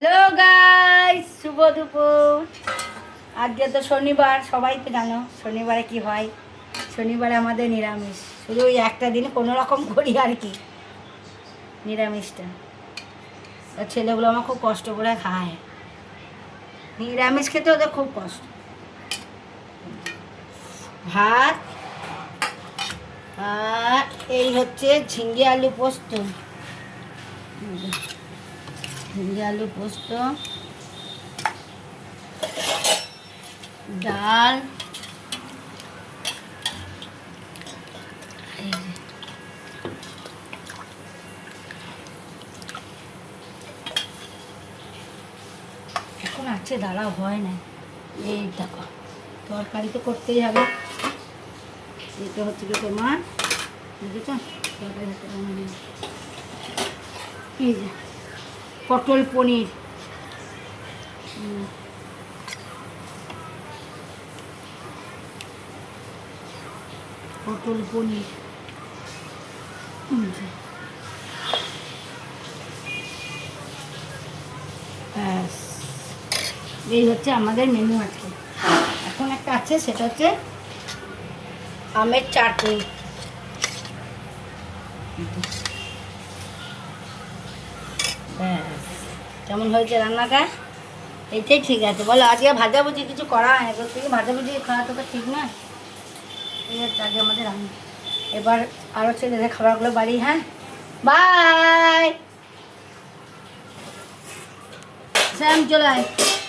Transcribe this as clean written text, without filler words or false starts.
Hello guys, শুভ দুপুর। আজকে তো শনিবার, সবাই তো জানো শনিবারে কি হয়। শনিবারে আমাদের নিরামিষ, শুধু ওই একটা দিন কোনো রকম করি আর কি, নিরামিষটা। আর ছেলেগুলো আমার খুব কষ্ট করে খায়, নিরামিষ খেতে ওদের খুব কষ্ট। ভাত আর এই হচ্ছে ঝিঙ্গে আলু পোস্ত, ঝিঙ্গে আলু পোস্ত, ডাল, এখন আছে দাঁড়াও, হয় না। এই দেখো, তরকারি তো করতেই হবে। এটা হচ্ছে কি তোমার, বুঝেছ, তরকারি হাতে বানানো। এই যে পটল পনির, পটল পনির। ব্যাস, এই হচ্ছে আমাদের মেনু আজকে। এখন একটা আছে, সেটা হচ্ছে আমের চাটনি। ব্যাস, কেমন হয়েছে রান্নাটা? এইটাই ঠিক আছে বলো। আজকে ভাজাভুজি কিছু করা হয় না, থেকে ভাজাভুজি খাওয়া তো ঠিক না। ঠিক আছে, আগে আমাদের রান্না। এবার আরও ছেলেদের খাবারগুলো বাড়ি। হ্যাঁ, বাই। স্যাম চলে আয়।